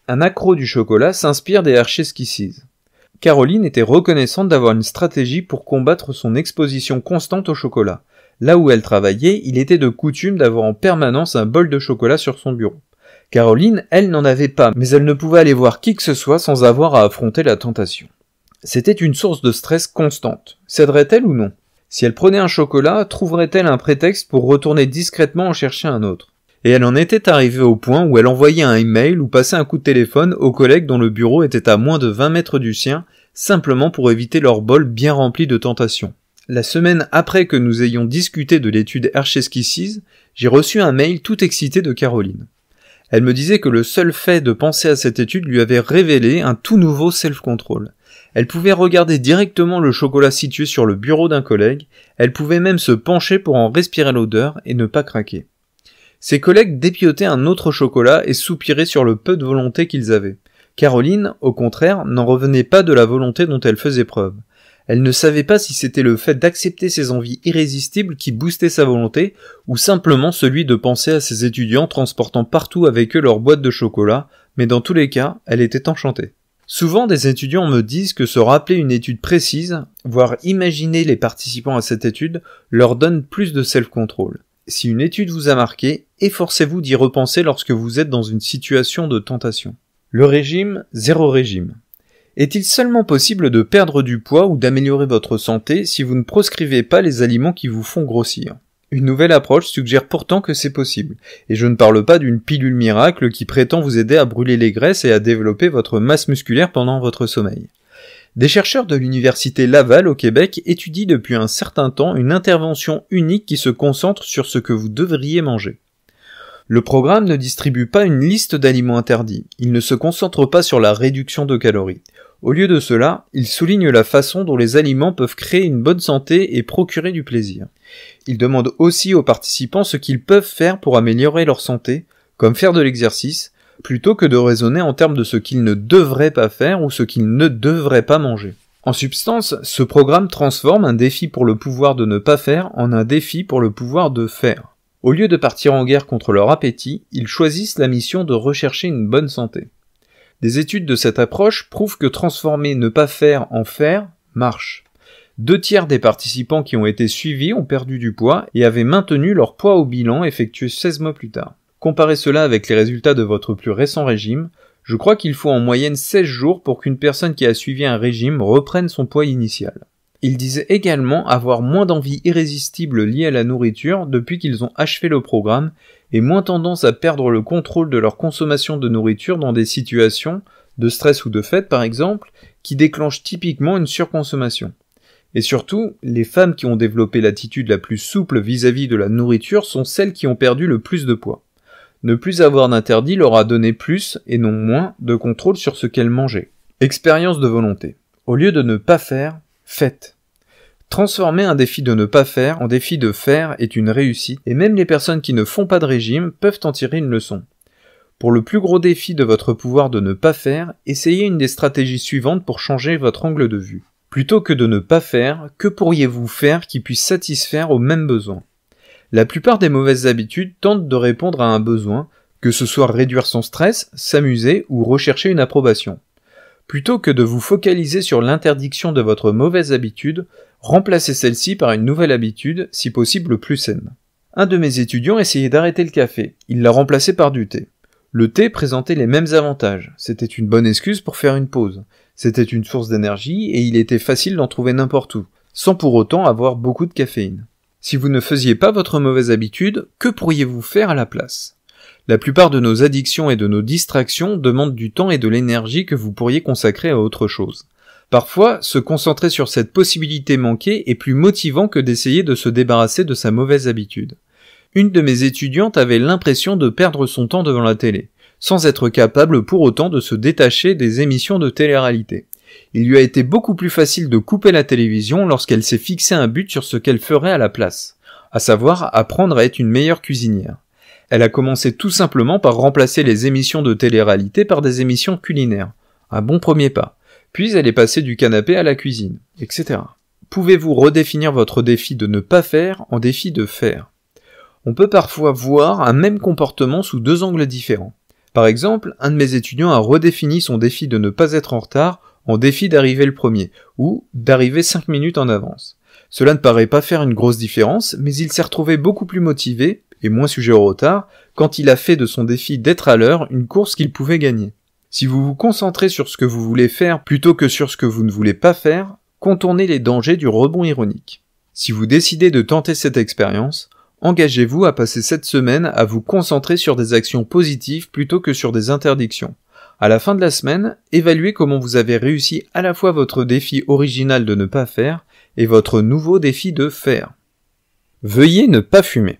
Un accro du chocolat s'inspire des Hershey's Kisses. Caroline était reconnaissante d'avoir une stratégie pour combattre son exposition constante au chocolat. Là où elle travaillait, il était de coutume d'avoir en permanence un bol de chocolat sur son bureau. Caroline, elle, n'en avait pas, mais elle ne pouvait aller voir qui que ce soit sans avoir à affronter la tentation. C'était une source de stress constante. Céderait-elle ou non ? Si elle prenait un chocolat, trouverait-elle un prétexte pour retourner discrètement en chercher un autre ? Et elle en était arrivée au point où elle envoyait un email ou passait un coup de téléphone aux collègues dont le bureau était à moins de 20 mètres du sien, simplement pour éviter leur bol bien rempli de tentations. La semaine après que nous ayons discuté de l'étude Hershey's Kisses, j'ai reçu un mail tout excité de Caroline. Elle me disait que le seul fait de penser à cette étude lui avait révélé un tout nouveau self-control. Elle pouvait regarder directement le chocolat situé sur le bureau d'un collègue, elle pouvait même se pencher pour en respirer l'odeur et ne pas craquer. Ses collègues dépiotaient un autre chocolat et soupiraient sur le peu de volonté qu'ils avaient. Caroline, au contraire, n'en revenait pas de la volonté dont elle faisait preuve. Elle ne savait pas si c'était le fait d'accepter ses envies irrésistibles qui boostait sa volonté, ou simplement celui de penser à ses étudiants transportant partout avec eux leur boîte de chocolat, mais dans tous les cas, elle était enchantée. Souvent, des étudiants me disent que se rappeler une étude précise, voire imaginer les participants à cette étude, leur donne plus de self-control. Si une étude vous a marqué, efforcez-vous d'y repenser lorsque vous êtes dans une situation de tentation. Le régime, zéro régime. Est-il seulement possible de perdre du poids ou d'améliorer votre santé si vous ne proscrivez pas les aliments qui vous font grossir ? Une nouvelle approche suggère pourtant que c'est possible, et je ne parle pas d'une pilule miracle qui prétend vous aider à brûler les graisses et à développer votre masse musculaire pendant votre sommeil. Des chercheurs de l'université Laval au Québec étudient depuis un certain temps une intervention unique qui se concentre sur ce que vous devriez manger. Le programme ne distribue pas une liste d'aliments interdits, il ne se concentre pas sur la réduction de calories. Au lieu de cela, il souligne la façon dont les aliments peuvent créer une bonne santé et procurer du plaisir. Il demande aussi aux participants ce qu'ils peuvent faire pour améliorer leur santé, comme faire de l'exercice, plutôt que de raisonner en termes de ce qu'ils ne devraient pas faire ou ce qu'ils ne devraient pas manger. En substance, ce programme transforme un défi pour le pouvoir de ne pas faire en un défi pour le pouvoir de faire. Au lieu de partir en guerre contre leur appétit, ils choisissent la mission de rechercher une bonne santé. Des études de cette approche prouvent que transformer ne pas faire en faire marche. 2/3 des participants qui ont été suivis ont perdu du poids et avaient maintenu leur poids au bilan effectué 16 mois plus tard. Comparez cela avec les résultats de votre plus récent régime, je crois qu'il faut en moyenne 16 jours pour qu'une personne qui a suivi un régime reprenne son poids initial. Ils disent également avoir moins d'envie irrésistible liée à la nourriture depuis qu'ils ont achevé le programme et moins tendance à perdre le contrôle de leur consommation de nourriture dans des situations, de stress ou de fête par exemple, qui déclenchent typiquement une surconsommation. Et surtout, les femmes qui ont développé l'attitude la plus souple vis-à-vis de la nourriture sont celles qui ont perdu le plus de poids. Ne plus avoir d'interdit leur a donné plus, et non moins, de contrôle sur ce qu'elles mangeaient. Expérience de volonté. Au lieu de ne pas faire, faites. Transformer un défi de ne pas faire en défi de faire est une réussite, et même les personnes qui ne font pas de régime peuvent en tirer une leçon. Pour le plus gros défi de votre pouvoir de ne pas faire, essayez une des stratégies suivantes pour changer votre angle de vue. Plutôt que de ne pas faire, que pourriez-vous faire qui puisse satisfaire aux mêmes besoins ? La plupart des mauvaises habitudes tentent de répondre à un besoin, que ce soit réduire son stress, s'amuser ou rechercher une approbation. Plutôt que de vous focaliser sur l'interdiction de votre mauvaise habitude, remplacez celle-ci par une nouvelle habitude, si possible plus saine. Un de mes étudiants essayait d'arrêter le café, il l'a remplacé par du thé. Le thé présentait les mêmes avantages, c'était une bonne excuse pour faire une pause. C'était une source d'énergie et il était facile d'en trouver n'importe où, sans pour autant avoir beaucoup de caféine. Si vous ne faisiez pas votre mauvaise habitude, que pourriez-vous faire à la place ? La plupart de nos addictions et de nos distractions demandent du temps et de l'énergie que vous pourriez consacrer à autre chose. Parfois, se concentrer sur cette possibilité manquée est plus motivant que d'essayer de se débarrasser de sa mauvaise habitude. Une de mes étudiantes avait l'impression de perdre son temps devant la télé, sans être capable pour autant de se détacher des émissions de télé-réalité. Il lui a été beaucoup plus facile de couper la télévision lorsqu'elle s'est fixé un but sur ce qu'elle ferait à la place, à savoir apprendre à être une meilleure cuisinière. Elle a commencé tout simplement par remplacer les émissions de télé-réalité par des émissions culinaires. Un bon premier pas. Puis elle est passée du canapé à la cuisine, etc. Pouvez-vous redéfinir votre défi de ne pas faire en défi de faire ? On peut parfois voir un même comportement sous deux angles différents. Par exemple, un de mes étudiants a redéfini son défi de ne pas être en retard en défi d'arriver le premier, ou d'arriver 5 minutes en avance. Cela ne paraît pas faire une grosse différence, mais il s'est retrouvé beaucoup plus motivé, et moins sujet au retard, quand il a fait de son défi d'être à l'heure une course qu'il pouvait gagner. Si vous vous concentrez sur ce que vous voulez faire plutôt que sur ce que vous ne voulez pas faire, contournez les dangers du rebond ironique. Si vous décidez de tenter cette expérience, engagez-vous à passer cette semaine à vous concentrer sur des actions positives plutôt que sur des interdictions. À la fin de la semaine, évaluez comment vous avez réussi à la fois votre défi original de ne pas faire et votre nouveau défi de faire. Veuillez ne pas fumer.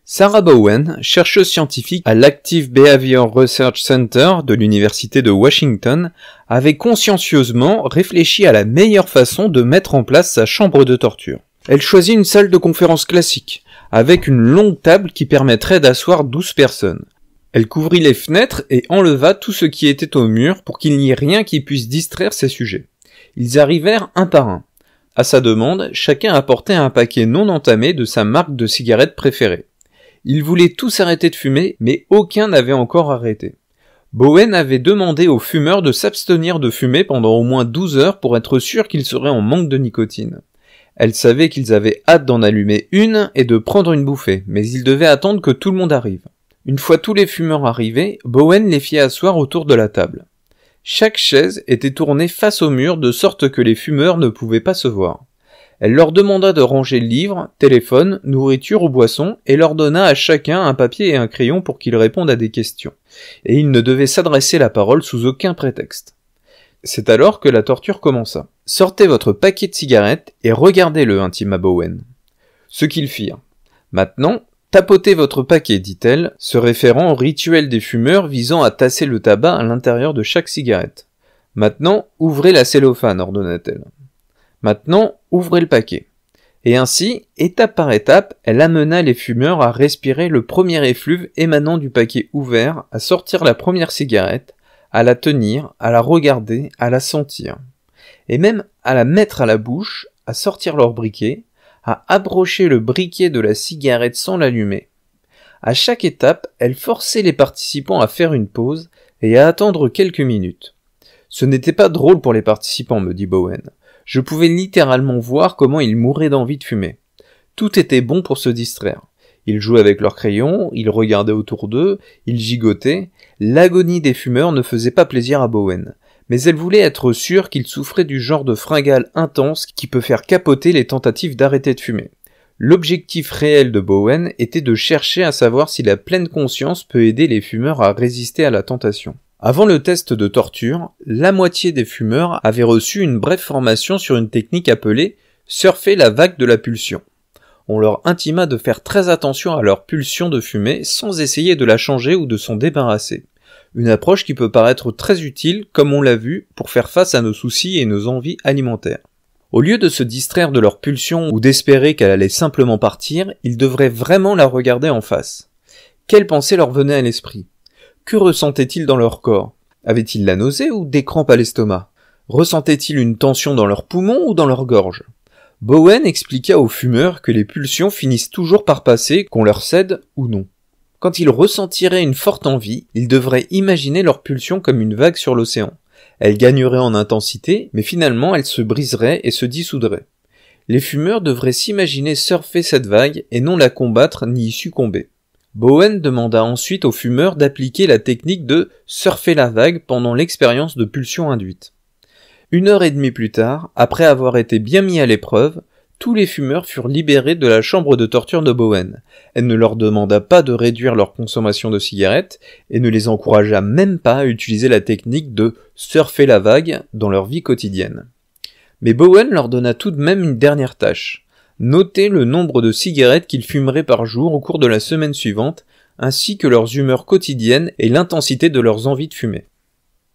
Sarah Bowen, chercheuse scientifique à l'Active Behavior Research Center de l'Université de Washington, avait consciencieusement réfléchi à la meilleure façon de mettre en place sa chambre de torture. Elle choisit une salle de conférence classique, avec une longue table qui permettrait d'asseoir 12 personnes. Elle couvrit les fenêtres et enleva tout ce qui était au mur pour qu'il n'y ait rien qui puisse distraire ses sujets. Ils arrivèrent un par un. À sa demande, chacun apportait un paquet non entamé de sa marque de cigarettes préférée. Ils voulaient tous arrêter de fumer, mais aucun n'avait encore arrêté. Bowen avait demandé aux fumeurs de s'abstenir de fumer pendant au moins 12 heures pour être sûr qu'ils seraient en manque de nicotine. Elle savait qu'ils avaient hâte d'en allumer une et de prendre une bouffée, mais ils devaient attendre que tout le monde arrive. Une fois tous les fumeurs arrivés, Bowen les fit asseoir autour de la table. Chaque chaise était tournée face au mur de sorte que les fumeurs ne pouvaient pas se voir. Elle leur demanda de ranger livres, téléphones, nourriture ou boissons et leur donna à chacun un papier et un crayon pour qu'ils répondent à des questions. Et ils ne devaient s'adresser la parole sous aucun prétexte. C'est alors que la torture commença. « Sortez votre paquet de cigarettes et regardez-le, intima Bowen. » Ce qu'ils firent. « Maintenant, tapotez votre paquet, dit-elle, se référant au rituel des fumeurs visant à tasser le tabac à l'intérieur de chaque cigarette. « Maintenant, ouvrez la cellophane, ordonna-t-elle. Maintenant, ouvrez le paquet. » Et ainsi, étape par étape, elle amena les fumeurs à respirer le premier effluve émanant du paquet ouvert, à sortir la première cigarette, à la tenir, à la regarder, à la sentir. Et même à la mettre à la bouche, à sortir leur briquet, à abrocher le briquet de la cigarette sans l'allumer. À chaque étape, elle forçait les participants à faire une pause et à attendre quelques minutes. Ce n'était pas drôle pour les participants, me dit Bowen. Je pouvais littéralement voir comment ils mouraient d'envie de fumer. Tout était bon pour se distraire. Ils jouaient avec leurs crayons, ils regardaient autour d'eux, ils gigotaient. L'agonie des fumeurs ne faisait pas plaisir à Bowen. Mais elle voulait être sûre qu'ils souffraient du genre de fringale intense qui peut faire capoter les tentatives d'arrêter de fumer. L'objectif réel de Bowen était de chercher à savoir si la pleine conscience peut aider les fumeurs à résister à la tentation. Avant le test de torture, la moitié des fumeurs avaient reçu une brève formation sur une technique appelée « surfer la vague de la pulsion ». On leur intima de faire très attention à leur pulsion de fumer sans essayer de la changer ou de s'en débarrasser. Une approche qui peut paraître très utile, comme on l'a vu, pour faire face à nos soucis et nos envies alimentaires. Au lieu de se distraire de leur pulsion ou d'espérer qu'elle allait simplement partir, ils devraient vraiment la regarder en face. Quelles pensées leur venaient à l'esprit ? Que ressentaient-ils dans leur corps ? Avaient-ils la nausée ou des crampes à l'estomac ? Ressentaient-ils une tension dans leurs poumons ou dans leur gorge ? Bowen expliqua aux fumeurs que les pulsions finissent toujours par passer, qu'on leur cède ou non. Quand ils ressentiraient une forte envie, ils devraient imaginer leur pulsion comme une vague sur l'océan. Elle gagnerait en intensité, mais finalement elle se briserait et se dissoudrait. Les fumeurs devraient s'imaginer surfer cette vague et non la combattre ni y succomber. Bowen demanda ensuite aux fumeurs d'appliquer la technique de surfer la vague pendant l'expérience de pulsion induite. 1h30 plus tard, après avoir été bien mis à l'épreuve, tous les fumeurs furent libérés de la chambre de torture de Bowen. Elle ne leur demanda pas de réduire leur consommation de cigarettes et ne les encouragea même pas à utiliser la technique de surfer la vague dans leur vie quotidienne. Mais Bowen leur donna tout de même une dernière tâche. Noter le nombre de cigarettes qu'ils fumeraient par jour au cours de la semaine suivante, ainsi que leurs humeurs quotidiennes et l'intensité de leurs envies de fumer.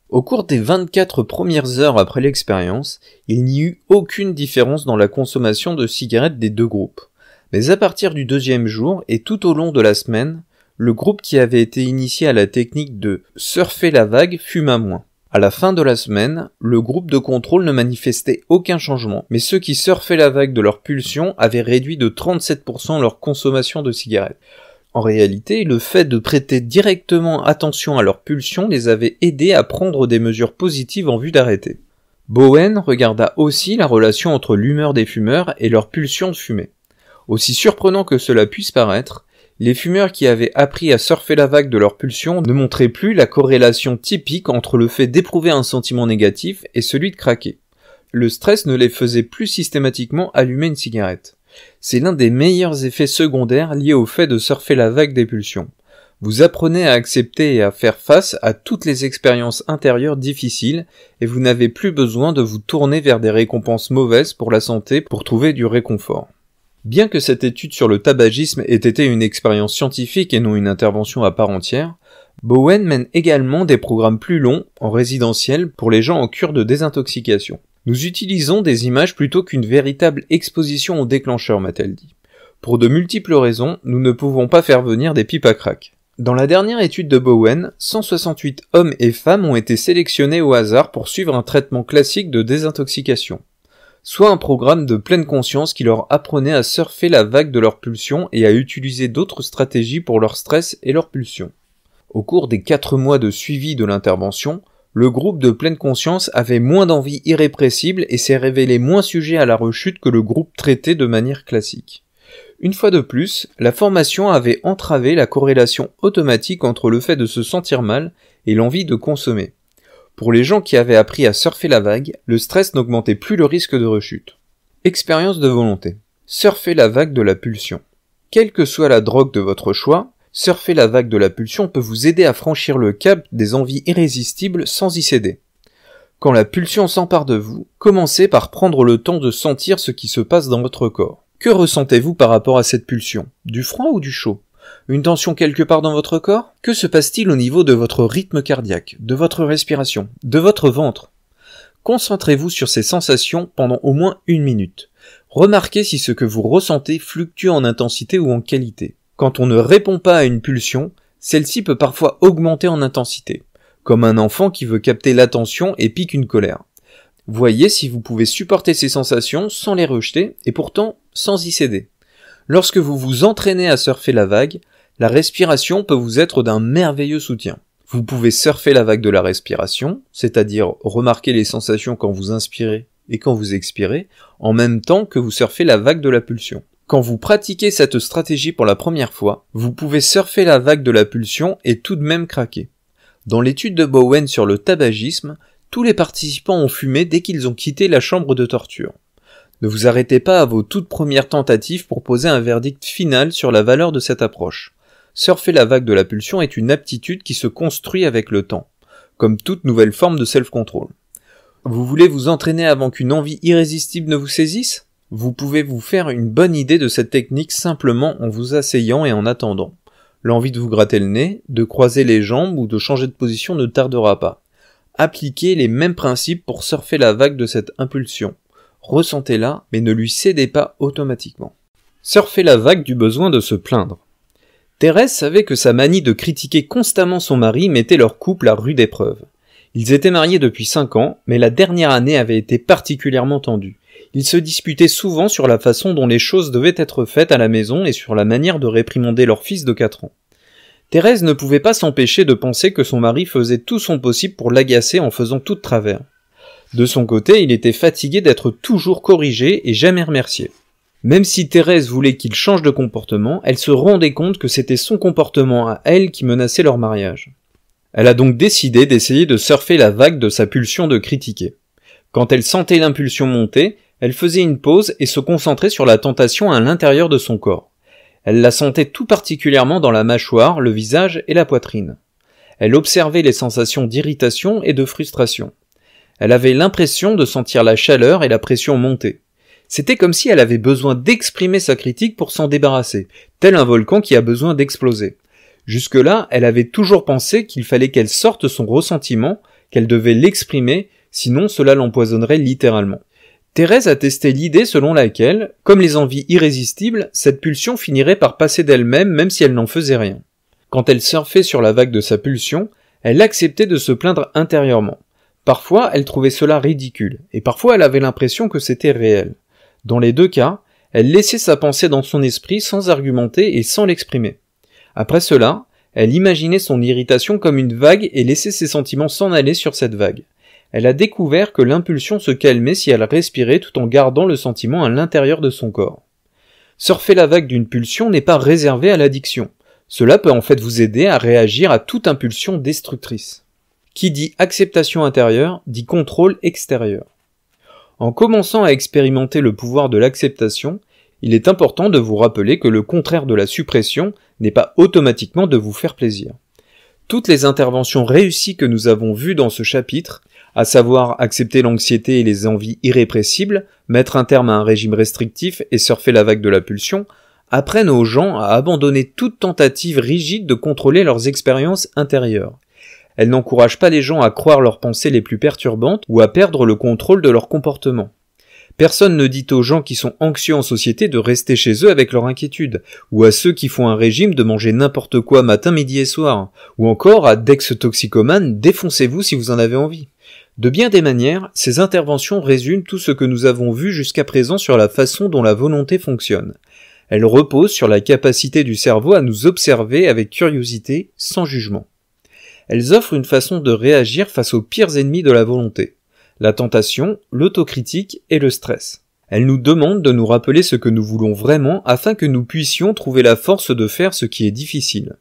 Au cours des 24 premières heures après l'expérience, il n'y eut aucune différence dans la consommation de cigarettes des deux groupes. Mais à partir du deuxième jour et tout au long de la semaine, le groupe qui avait été initié à la technique de surfer la vague fuma moins. À la fin de la semaine, le groupe de contrôle ne manifestait aucun changement, mais ceux qui surfaient la vague de leur pulsion avaient réduit de 37% leur consommation de cigarettes. En réalité, le fait de prêter directement attention à leurs pulsions les avait aidés à prendre des mesures positives en vue d'arrêter. Bowen regarda aussi la relation entre l'humeur des fumeurs et leur pulsion de fumer. Aussi surprenant que cela puisse paraître, les fumeurs qui avaient appris à surfer la vague de leur pulsion ne montraient plus la corrélation typique entre le fait d'éprouver un sentiment négatif et celui de craquer. Le stress ne les faisait plus systématiquement allumer une cigarette. C'est l'un des meilleurs effets secondaires liés au fait de surfer la vague des pulsions. Vous apprenez à accepter et à faire face à toutes les expériences intérieures difficiles et vous n'avez plus besoin de vous tourner vers des récompenses mauvaises pour la santé pour trouver du réconfort. Bien que cette étude sur le tabagisme ait été une expérience scientifique et non une intervention à part entière, Bowen mène également des programmes plus longs en résidentiel pour les gens en cure de désintoxication. Nous utilisons des images plutôt qu'une véritable exposition au déclencheur, m'a-t-elle dit. Pour de multiples raisons, nous ne pouvons pas faire venir des pipes à crack. Dans la dernière étude de Bowen, 168 hommes et femmes ont été sélectionnés au hasard pour suivre un traitement classique de désintoxication, soit un programme de pleine conscience qui leur apprenait à surfer la vague de leurs pulsions et à utiliser d'autres stratégies pour leur stress et leurs pulsions. Au cours des 4 mois de suivi de l'intervention, le groupe de pleine conscience avait moins d'envie irrépressible et s'est révélé moins sujet à la rechute que le groupe traité de manière classique. Une fois de plus, la formation avait entravé la corrélation automatique entre le fait de se sentir mal et l'envie de consommer. Pour les gens qui avaient appris à surfer la vague, le stress n'augmentait plus le risque de rechute. Expérience de volonté. Surfer la vague de la pulsion. Quelle que soit la drogue de votre choix, surfer la vague de la pulsion peut vous aider à franchir le cap des envies irrésistibles sans y céder. Quand la pulsion s'empare de vous, commencez par prendre le temps de sentir ce qui se passe dans votre corps. Que ressentez-vous par rapport à cette pulsion? Du froid ou du chaud? Une tension quelque part dans votre corps? Que se passe-t-il au niveau de votre rythme cardiaque, de votre respiration, de votre ventre? Concentrez-vous sur ces sensations pendant au moins 1 minute. Remarquez si ce que vous ressentez fluctue en intensité ou en qualité. Quand on ne répond pas à une pulsion, celle-ci peut parfois augmenter en intensité, comme un enfant qui veut capter l'attention et pique une colère. Voyez si vous pouvez supporter ces sensations sans les rejeter et pourtant sans y céder. Lorsque vous vous entraînez à surfer la vague, la respiration peut vous être d'un merveilleux soutien. Vous pouvez surfer la vague de la respiration, c'est-à-dire remarquer les sensations quand vous inspirez et quand vous expirez, en même temps que vous surfez la vague de la pulsion. Quand vous pratiquez cette stratégie pour la première fois, vous pouvez surfer la vague de la pulsion et tout de même craquer. Dans l'étude de Bowen sur le tabagisme, tous les participants ont fumé dès qu'ils ont quitté la chambre de torture. Ne vous arrêtez pas à vos toutes premières tentatives pour poser un verdict final sur la valeur de cette approche. Surfer la vague de la pulsion est une aptitude qui se construit avec le temps, comme toute nouvelle forme de self-control. Vous voulez vous entraîner avant qu'une envie irrésistible ne vous saisisse? Vous pouvez vous faire une bonne idée de cette technique simplement en vous asseyant et en attendant. L'envie de vous gratter le nez, de croiser les jambes ou de changer de position ne tardera pas. Appliquez les mêmes principes pour surfer la vague de cette impulsion. Ressentez-la, mais ne lui cédez pas automatiquement. Surfer la vague du besoin de se plaindre. Thérèse savait que sa manie de critiquer constamment son mari mettait leur couple à rude épreuve. Ils étaient mariés depuis 5 ans, mais la dernière année avait été particulièrement tendue. Ils se disputaient souvent sur la façon dont les choses devaient être faites à la maison et sur la manière de réprimander leur fils de 4 ans. Thérèse ne pouvait pas s'empêcher de penser que son mari faisait tout son possible pour l'agacer en faisant tout de travers. De son côté, il était fatigué d'être toujours corrigé et jamais remercié. Même si Thérèse voulait qu'il change de comportement, elle se rendait compte que c'était son comportement à elle qui menaçait leur mariage. Elle a donc décidé d'essayer de surfer la vague de sa pulsion de critiquer. Quand elle sentait l'impulsion monter, elle faisait une pause et se concentrait sur la tentation à l'intérieur de son corps. Elle la sentait tout particulièrement dans la mâchoire, le visage et la poitrine. Elle observait les sensations d'irritation et de frustration. Elle avait l'impression de sentir la chaleur et la pression monter. C'était comme si elle avait besoin d'exprimer sa critique pour s'en débarrasser, tel un volcan qui a besoin d'exploser. Jusque-là, elle avait toujours pensé qu'il fallait qu'elle sorte son ressentiment, qu'elle devait l'exprimer, sinon cela l'empoisonnerait littéralement. Thérèse a testé l'idée selon laquelle, comme les envies irrésistibles, cette pulsion finirait par passer d'elle-même même si elle n'en faisait rien. Quand elle surfait sur la vague de sa pulsion, elle acceptait de se plaindre intérieurement. Parfois, elle trouvait cela ridicule, et parfois elle avait l'impression que c'était réel. Dans les deux cas, elle laissait sa pensée dans son esprit sans argumenter et sans l'exprimer. Après cela, elle imaginait son irritation comme une vague et laissait ses sentiments s'en aller sur cette vague. Elle a découvert que l'impulsion se calmait si elle respirait tout en gardant le sentiment à l'intérieur de son corps. Surfer la vague d'une pulsion n'est pas réservé à l'addiction. Cela peut en fait vous aider à réagir à toute impulsion destructrice. Qui dit acceptation intérieure, dit contrôle extérieur. En commençant à expérimenter le pouvoir de l'acceptation, il est important de vous rappeler que le contraire de la suppression n'est pas automatiquement de vous faire plaisir. Toutes les interventions réussies que nous avons vues dans ce chapitre, à savoir accepter l'anxiété et les envies irrépressibles, mettre un terme à un régime restrictif et surfer la vague de la pulsion, apprennent aux gens à abandonner toute tentative rigide de contrôler leurs expériences intérieures. Elles n'encouragent pas les gens à croire leurs pensées les plus perturbantes ou à perdre le contrôle de leur comportement. Personne ne dit aux gens qui sont anxieux en société de rester chez eux avec leur inquiétude, ou à ceux qui font un régime de manger n'importe quoi matin, midi et soir, ou encore à d'ex-toxicomanes, défoncez-vous si vous en avez envie. De bien des manières, ces interventions résument tout ce que nous avons vu jusqu'à présent sur la façon dont la volonté fonctionne. Elles reposent sur la capacité du cerveau à nous observer avec curiosité, sans jugement. Elles offrent une façon de réagir face aux pires ennemis de la volonté. La tentation, l'autocritique et le stress. Elle nous demande de nous rappeler ce que nous voulons vraiment afin que nous puissions trouver la force de faire ce qui est difficile.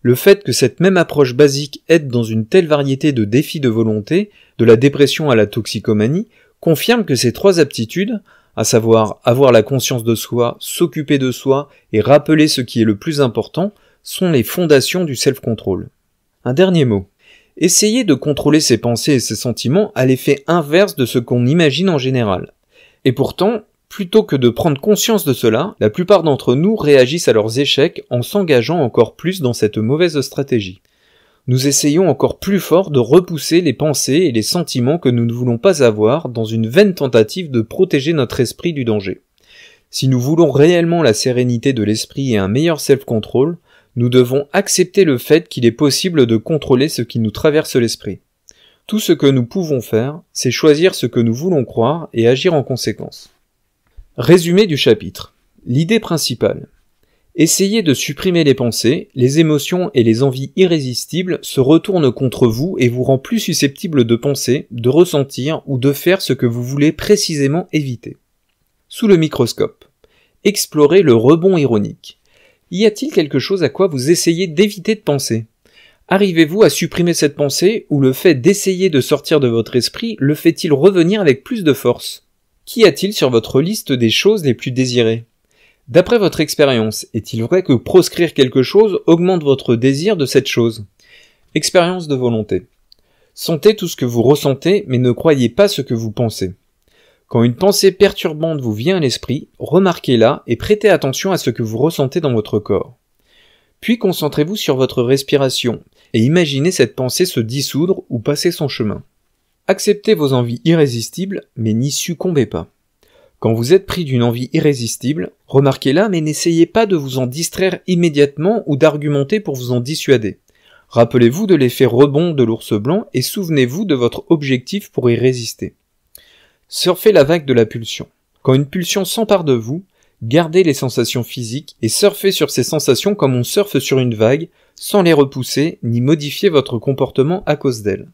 Le fait que cette même approche basique aide dans une telle variété de défis de volonté, de la dépression à la toxicomanie, confirme que ces trois aptitudes, à savoir avoir la conscience de soi, s'occuper de soi et rappeler ce qui est le plus important, sont les fondations du self-control. Un dernier mot. Essayez de contrôler ses pensées et ses sentiments à l'effet inverse de ce qu'on imagine en général. Et pourtant, plutôt que de prendre conscience de cela, la plupart d'entre nous réagissent à leurs échecs en s'engageant encore plus dans cette mauvaise stratégie. Nous essayons encore plus fort de repousser les pensées et les sentiments que nous ne voulons pas avoir dans une vaine tentative de protéger notre esprit du danger. Si nous voulons réellement la sérénité de l'esprit et un meilleur self-control, nous devons accepter le fait qu'il est possible de contrôler ce qui nous traverse l'esprit. Tout ce que nous pouvons faire, c'est choisir ce que nous voulons croire et agir en conséquence. Résumé du chapitre. L'idée principale. Essayez de supprimer les pensées, les émotions et les envies irrésistibles se retournent contre vous et vous rend plus susceptible de penser, de ressentir ou de faire ce que vous voulez précisément éviter. Sous le microscope. Explorez le rebond ironique. Y a-t-il quelque chose à quoi vous essayez d'éviter de penser ? Arrivez-vous à supprimer cette pensée ou le fait d'essayer de sortir de votre esprit le fait-il revenir avec plus de force ? Qu'y a-t-il sur votre liste des choses les plus désirées ? D'après votre expérience, est-il vrai que proscrire quelque chose augmente votre désir de cette chose ? Expérience de volonté. Sentez tout ce que vous ressentez, mais ne croyez pas ce que vous pensez. Quand une pensée perturbante vous vient à l'esprit, remarquez-la et prêtez attention à ce que vous ressentez dans votre corps. Puis concentrez-vous sur votre respiration et imaginez cette pensée se dissoudre ou passer son chemin. Acceptez vos envies irrésistibles, mais n'y succombez pas. Quand vous êtes pris d'une envie irrésistible, remarquez-la mais n'essayez pas de vous en distraire immédiatement ou d'argumenter pour vous en dissuader. Rappelez-vous de l'effet rebond de l'ours blanc et souvenez-vous de votre objectif pour y résister. Surfez la vague de la pulsion. Quand une pulsion s'empare de vous, gardez les sensations physiques et surfez sur ces sensations comme on surfe sur une vague, sans les repousser ni modifier votre comportement à cause d'elles.